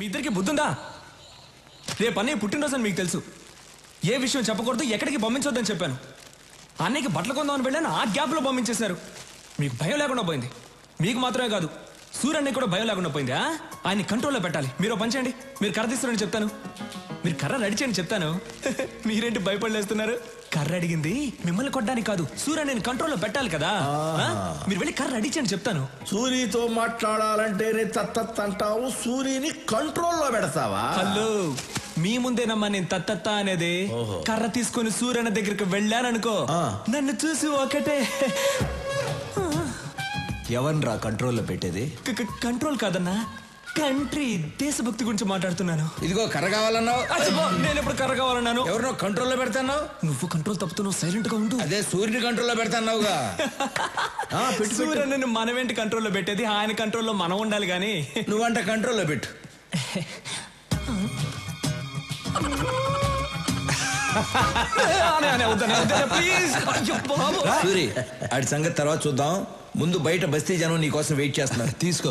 మీ ఇద్దరికి బుద్ధుందా? రేపు అన్నయ్య పుట్టినరోజు అని మీకు తెలుసు. ఏ విషయం చెప్పకూడదు, ఎక్కడికి పంపించొద్దని చెప్పాను. అన్నయ్యకి బట్టలు కొందామని వెళ్ళాను, ఆ గ్యాప్లో పంపించేశారు. మీకు భయం లేకుండా పోయింది. మీకు మాత్రమే కాదు, సూర్యన్నయ్య కూడా భయం లేకుండా పోయింది. ఆయన్ని కంట్రోల్లో పెట్టాలి. మీరు పని చేయండి, మీరు కర్ర తీస్తారని చెప్తాను, మీరు కర్ర రెడీ చేయండి చెప్తాను. మీరేంటి భయపడలేస్తున్నారు? కర్ర అడిగింది మిమ్మల్ని కొట్టడానికి కాదు, సూర్యన్నయ్యని కంట్రోల్లో పెట్టాలి కదా. మీరు వెళ్ళి కర్ర రెడీ చేయండి చెప్తాను. సూర్యతో మాట్లాడాలంటేనే తత్తత్ అంటావు, సూర్యని కంట్రోల్లో పెడతావా? హలో, మీ ముందేనమ్మా నేను తత్తత్త అనేది. కర్ర తీసుకుని సూర్యన్న దగ్గరికి వెళ్ళాననుకో, నన్ను చూసి ఒకటే. ఎవరిరా కంట్రోల్లో పెట్టేది? కంట్రోల్ కాదన్నా, కంట్రీ, దేశభక్తి గురించి మాట్లాడుతున్నాను. ఇదిగో కర్ర కావాలన్నావు. నేను ఎప్పుడు కర్ర కావాలన్నాను? ఎవరినో కంట్రోల్లో పెడతాన్నావు. నువ్వు కంట్రోల్ తప్పుతున్నావు, సైలెంట్ గా ఉండు. అదే సూర్యుని కంట్రోల్లో పెడతాన్నావుగా. సూర్యని మనమేంటి కంట్రోల్లో పెట్టేది, ఆయన కంట్రోల్లో మనం ఉండాలి గాని. నువ్వంట కంట్రోల్లో పెట్టు. సూరి, ఆడి సంగతి తర్వాత చూద్దాం. ముందు బయట బస్తీ జనం నీ కోసం వెయిట్ చేస్తున్నారు. తీసుకో.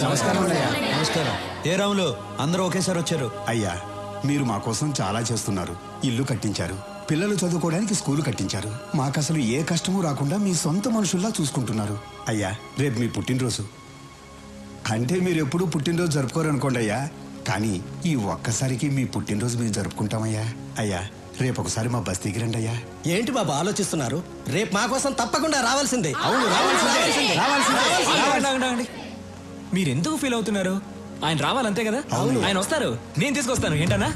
నమస్కారం. ఏ రాములు, అందరూ ఒకేసారి వచ్చారు? అయ్యా, మీరు మా కోసం చాలా చేస్తున్నారు. ఇల్లు కట్టించారు, పిల్లలు చదువుకోవడానికి స్కూలు కట్టించారు. మాకు అసలు ఏ కష్టమూ రాకుండా మీ సొంత మనుషుల్లా చూసుకుంటున్నారు. అయ్యా, రేపు మీ పుట్టినరోజు. అంటే మీరు ఎప్పుడూ పుట్టినరోజు జరుపుకోరనుకోండి అయ్యా, కానీ ఈ ఒక్కసారికి మీ పుట్టినరోజు మేము జరుపుకుంటామయ్యా. అయ్యా, రేపు ఒకసారి మా బస్తీకి రండి అయ్యా. ఏంటి బాబా ఆలోచిస్తున్నారు? రేపు మా కోసం తప్పకుండా రావాల్సిందే. అవును, రావాల్సిందే. మీరెందుకు ఫీల్ అవుతున్నారు? ఆయన రావాలంతే కదా. ఆయన వస్తారు, నేను తీసుకొస్తాను. ఏంటన్నా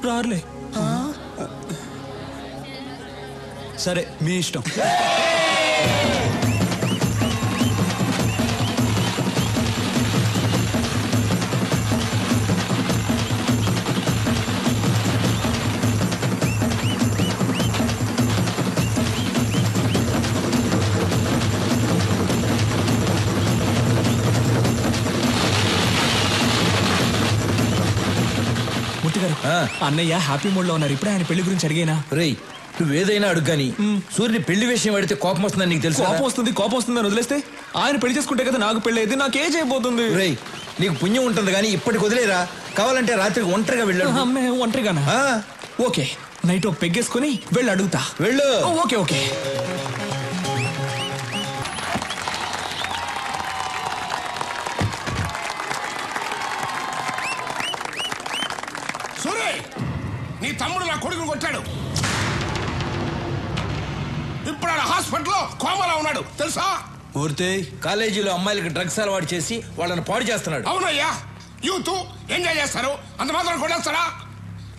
రారులే. సరే, మీ ఇష్టం. అన్నయ్య హ్యాపీ మూడ్ లో ఉన్నారు. ఇప్పుడే ఆయన పెళ్లి గురించి అడిగేనా? రేయ్, నువ్వేదైనా అడుగు కానీ సూర్యుని పెళ్లి విషయం అడిగితే కోపం వస్తుందని నీకు తెలుసు. కోపం వస్తుందని వదిలేస్తే ఆయన పెళ్లి చేసుకుంటే కదా నాకు పెళ్లి అయితే నాకేం చేయబోతుంది? రేయ్, నీకు పుణ్యం ఉంటుంది కానీ ఇప్పటికి వదిలేరా. కావాలంటే రాత్రికి ఒంటరిగా వెళ్ళాడు. అమ్మే ఒంటరిగానా? ఓకే, నైట్ పెగ్గేసుకుని వెళ్ళి అడుగుతా. వెళ్ళు. Okay okay. నీ తమ్ముడు నా కొడుకుని కొట్టాడు. ఇప్పుడు హాస్పిటల్లో కోమాలో ఉన్నాడు తెలుసా? మూర్తి, కాలేజీలో అమ్మాయిలకి డ్రగ్స్ అలవాటు చేసి వాళ్ళని పాడు చేస్తున్నాడు. అవునయ్యా, యూత్ ఎంజాయ్ చేస్తారు, అంత మాత్రం కొట్టేస్తారా?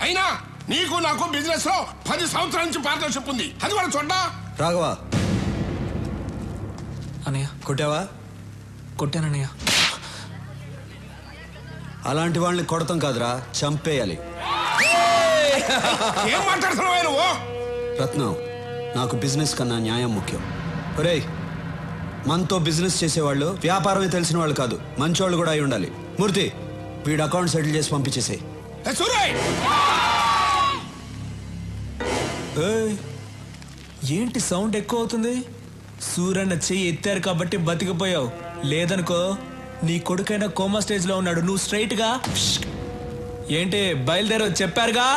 అయినా నీకు నాకు బిజినెస్ లో 10 సంవత్సరాల నుంచి పార్ట్నర్షిప్ ఉంది, అది కూడా చూడ్డా. రాఘవా, అన్నయ్య కొట్టావా? కొట్టానన్నయ్య. అలాంటి వాళ్ళని కొడతాం కాదురా, చంపేయాలి. ఏం మాట్లాడుతున్నావు నువ్వు? రత్నం, నాకు బిజినెస్ కన్నా న్యాయం ముఖ్యం. ఒరేయ్, మనతో బిజినెస్ చేసేవాళ్ళు వ్యాపారమే తెలిసిన వాళ్ళు కాదు, మంచోళ్ళు కూడా అయి ఉండాలి. మూర్తి, వీడు అకౌంట్ సెటిల్ చేసి పంపించేసే. ఏంటి సౌండ్ ఎక్కువ అవుతుంది? సూర్యన్న చెయ్యి ఎత్తారు కాబట్టి బతికిపోయావు, లేదనుకో నీ కొడుకైనా కోమా స్టేజ్ లో ఉన్నాడు. నువ్వు స్ట్రైట్ గా ఏంటి బయలుదేరో చెప్పారుగా.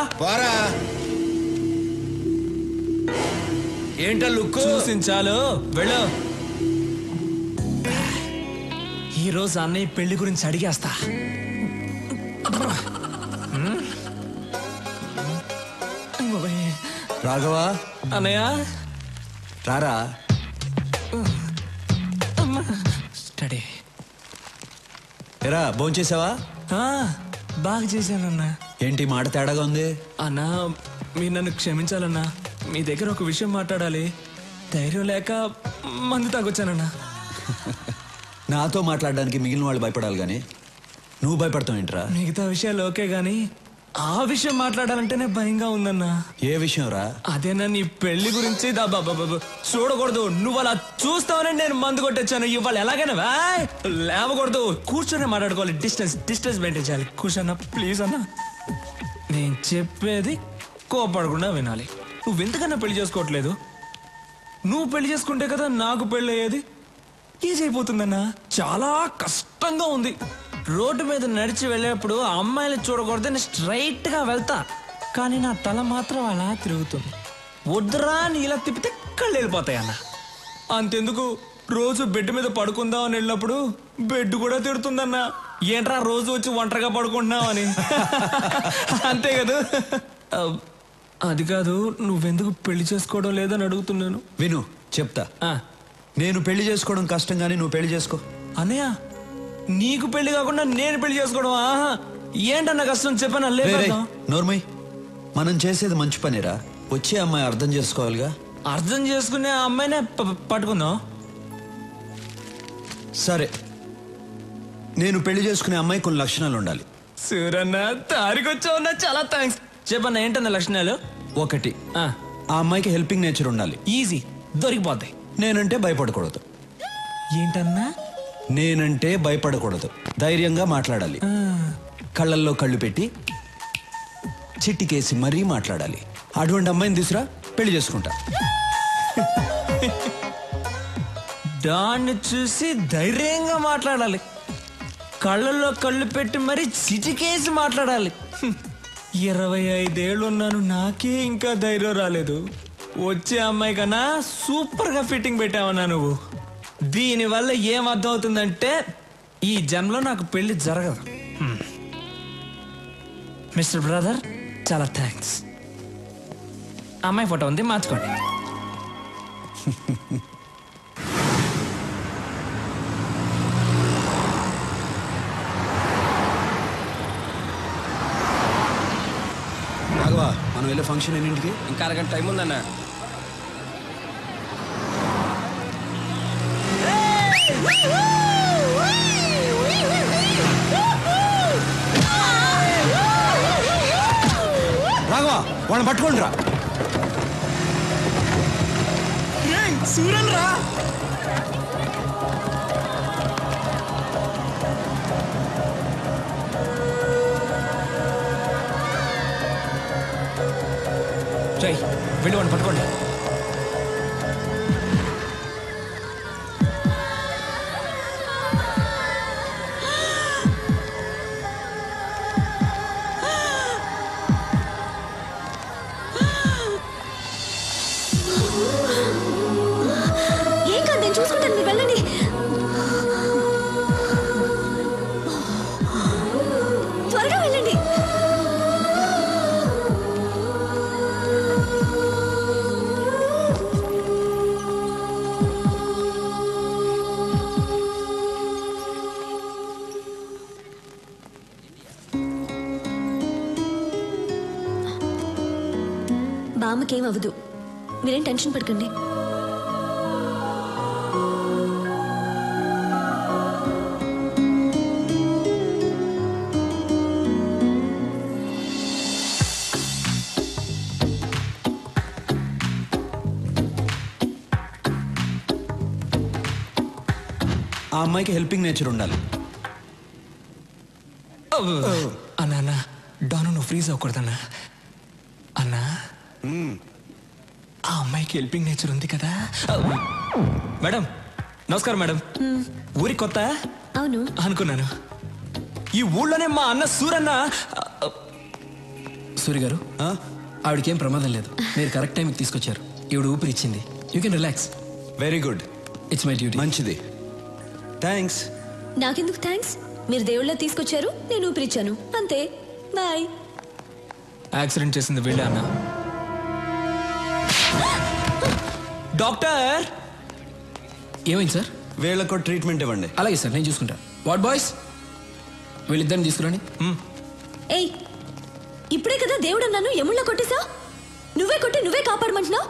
ఏంటో లుక్ చూసించాలు, వెళ్ళు. ఈరోజు అన్నయ్య పెళ్లి గురించి అడిగేస్తా. రాఘవా, అన్నయ్య రారా. స్టడీ. ఎరా, భోంచేసావా? బాగా చేశానన్నా. ఏంటి మాట తేడాగా ఉంది? అన్నా, మీరు నన్ను క్షమించాలన్నా, మీ దగ్గర ఒక విషయం మాట్లాడాలి. ధైర్యం లేక మందు తాగొచ్చానన్నా. నాతో మాట్లాడడానికి మిగిలిన వాళ్ళు భయపడాలి గాని నువ్వు భయపడతావు ఏంట్రా? మిగతా విషయాలు ఓకే గాని ఆ విషయం మాట్లాడాలంటేనే భయంగా ఉందన్నా. ఏ విషయం రా? అదేనా నీ పెళ్లి గురించి. చూడకూడదు, నువ్వు అలా చూస్తావని నేను మందు కొట్టొచ్చాను. ఇవాళ ఎలాగైనా లేవకూడదు, కూర్చొని మాట్లాడుకోవాలి. డిస్టెన్స్ మెయింటైన్ చేయాలి. కూర్చోన్నా ప్లీజ్ అన్నా. నేను చెప్పేది కోపడకుండా వినాలి. నువ్వెందుకన్నా పెళ్లి చేసుకోవట్లేదు? నువ్వు పెళ్లి చేసుకుంటే కదా నాకు పెళ్లి అయ్యేది. ఏజ్ అయిపోతుందన్నా. చాలా కష్టంగా ఉంది. రోడ్డు మీద నడిచి వెళ్ళేప్పుడు ఆ అమ్మాయిలు చూడకూడదని స్ట్రైట్ గా వెళ్తా, కానీ నా తల మాత్రం అలా తిరుగుతుంది. వద్దురా అని ఇలా తిప్పితే కళ్ళు వెళ్ళిపోతాయి అన్న. అంతెందుకు, రోజు బెడ్ మీద పడుకుందాం అని వెళ్ళినప్పుడు బెడ్ కూడా తిడుతుందన్నా. ఏంట్రా రోజు వచ్చి ఒంటరిగా పడుకుంటున్నావు అని. అంతే కదా. అది కాదు, నువ్వెందుకు పెళ్లి చేసుకోవడం లేదని అడుగుతున్నాను. విను చెప్తా. నేను పెళ్లి చేసుకోవడం కష్టం కానీ నువ్వు పెళ్లి చేసుకో. అన్నయ్య, నీకు పెళ్లి కాకుండా నేను పెళ్లి చేసుకోవడం? ఆహా, ఏంటన్న కష్టం చెప్పాను. లేదు నోర్మయ్, మనం చేసేది మంచి పనిరా. వచ్చే అమ్మాయి అర్థం చేసుకోవాలిగా. అర్థం చేసుకునే ఆ అమ్మాయినే పట్టుకుందాం. సరే, నేను పెళ్లి చేసుకునే అమ్మాయి కొన్ని లక్షణాలు ఉండాలి. సూరన్న, తారికొచ్చావున్నా, చాలా థ్యాంక్స్. చెప్పన్న ఏంటన్న లక్షణాలు? 1, ఆ అమ్మాయికి హెల్పింగ్ నేచర్ ఉండాలి. ఈజీ, దొరికిపోతాయి. నేనంటే భయపడకూడదు. ఏంటన్నా? నేనంటే భయపడకూడదు, ధైర్యంగా మాట్లాడాలి. కళ్ళల్లో కళ్ళు పెట్టి చిట్టికేసి మరీ మాట్లాడాలి. అటువంటి అమ్మాయిని తీసురా, పెళ్లి చేసుకుంటా. దాన్ని చూసి ధైర్యంగా మాట్లాడాలి, కళ్ళల్లో కళ్ళు పెట్టి మరి చిటికేసి మాట్లాడాలి. 25 ఏళ్ళు ఉన్నాను, నాకే ఇంకా ధైర్యం రాలేదు. వచ్చే అమ్మాయి కన్నా సూపర్ గా ఫిట్టింగ్ పెట్టావన్నా నువ్వు. దీనివల్ల ఏం అర్థం అవుతుందంటే ఈ జన్మలో నాకు పెళ్లి జరగదు. మిస్టర్ బ్రదర్, చాలా థ్యాంక్స్. అమ్మాయి ఫోటో ఉంది, మార్చుకోండి. రాఘవా, మనం వెళ్ళే ఫంక్షన్ ఎన్నింటికి? ఇంకా అరగంట టైం ఉందన్న. రాఘవా, వాళ్ళని పట్టుకోండి రా. సూరన్ రా. జై, వెళ్ళి వాడిని పట్టుకోండి. ఏం కాదు, నేను చూసుకుంటాను, మీరు వెళ్ళండి. త్వరగా వెళ్ళండి. బామ్మకేం అవ్వదు, మీరేం టెన్షన్ పడకండి. ఆ అమ్మాయికి హెల్పింగ్ నేచర్ ఉండాలి. అన్నా, డాను నువ్వు ఫ్రీజ్ అవ్వకూడదన్నా. అన్నా, ఆ అమ్మాయికి హెల్పింగ్ నేచర్ ఉంది కదా. మేడం నమస్కారం. మేడం, ఊరి కొత్త? అవును అనుకున్నాను. ఈ ఊళ్ళోనే మా అన్న సూరన్న. సూరి గారు, ఆవిడకేం ప్రమాదం లేదు. మీరు కరెక్ట్ టైంకి తీసుకొచ్చారు. ఈవిడ ఊపిరి ఇచ్చింది. You can relax. Very good, it's my duty. మంచిది, థ్యాంక్స్. నాకెందుకు థ్యాంక్స్? మీరు దేవుళ్ళ తీసుకొచ్చారు, నేను ఊపిరిచ్చాను, అంతే. బాయ్. యాక్సిడెంట్ చేసింది వీళ్ళే అన్న. డాక్టర్, ఏమైంది సార్? వీళ్ళకు ట్రీట్మెంట్ ఇవ్వండి. అలాగే సార్, నేను చూసుకుంటా. వాట్ బాయ్స్, వీళ్ళిద్దరిని తీసుకురండి. ఏయ్, ఇప్పుడే కదా దేవుడు అన్నాను, ఎముళ్ళ కొట్టేశా. నువ్వే కొట్టి నువ్వే కాపాడమంటున్నావు.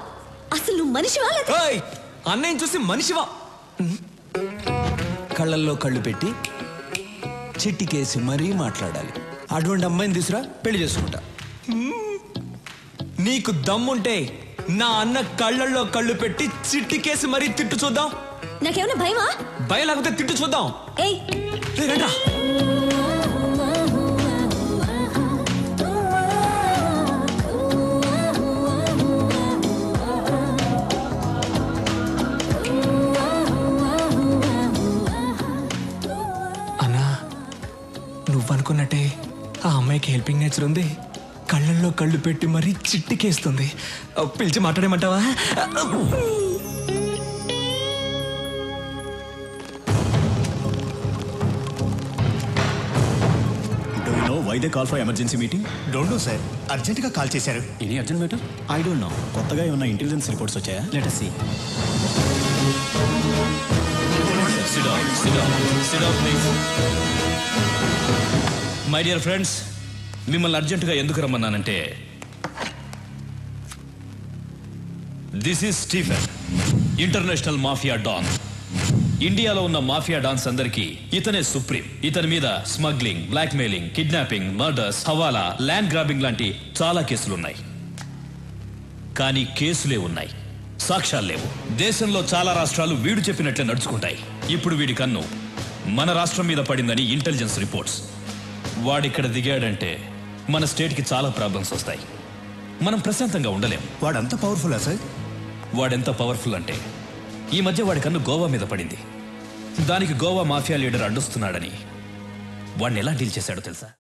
అసలు నువ్వు మనిషివా? అన్నయ్య చూసి మనిషివా? కళ్ళల్లో కళ్ళు పెట్టి చిట్టికేసి మరీ మాట్లాడాలి. అటువంటి అమ్మాయిని తీసురా, పెళ్లి చేసుకుంటా. నీకు దమ్ముంటే నా అన్న కళ్ళల్లో కళ్ళు పెట్టి చిట్టికేసి మరీ తిట్టు చూద్దాం. నాకేమైనా భయమా? భయం లేకపోతే తిట్టు చూద్దాం. ఏయ్, రండ్రా. అనుకున్నట్టే ఆ అమ్మాయికి హెల్పింగ్ నేచర్ ఉంది. కళ్ళల్లో కళ్ళు పెట్టి మరీ చిట్టికేస్తుంది. పిలిచి మాట్లాడేమంటావా? Do you know why they call for emergency meeting? Don't know sir, అర్జెంటుగా కాల్ చేశారు. Any urgent matter? I don't know. కొత్తగా ఏమన్నా ఇంటెలిజెన్స్ రిపోర్ట్స్ వచ్చాయా? Let us see. Sit down, please. My dear friends, మిమ్మల్ని అర్జెంటుగా ఎందుకు రమ్మన్నానంటే this is Stephen, international mafia don. ఇండియాలో ఉన్న మాఫియా డాన్స్ అందరికీ ఇతనే సుప్రీం. ఇతని మీద smuggling, blackmailing, kidnapping, murders, hawala, land grabbing లాంటి చాలా కేసులున్నాయి. కానీ కేసులే ఉన్నాయి, సాక్ష్యాలు లేవు. దేశంలో చాలా రాష్ట్రాలు వీడు చెప్పినట్లే నడుచుకుంటాయి. ఇప్పుడు వీడి కన్ను మన రాష్ట్రం మీద పడిందని ఇంటెలిజెన్స్ రిపోర్ట్స్. వాడిక్కడ దిగాడంటే మన స్టేట్కి చాలా ప్రాబ్లమ్స్ వస్తాయి. మనం ప్రశాంతంగా ఉండలేం. వాడంత పవర్ఫుల్లా సార్? వాడెంత పవర్ఫుల్ అంటే ఈ మధ్య వాడి కన్ను గోవా మీద పడింది. దానికి గోవా మాఫియా లీడర్ అడ్డొస్తున్నాడని వాడిని ఎలా డీల్ చేశాడో తెలుసా?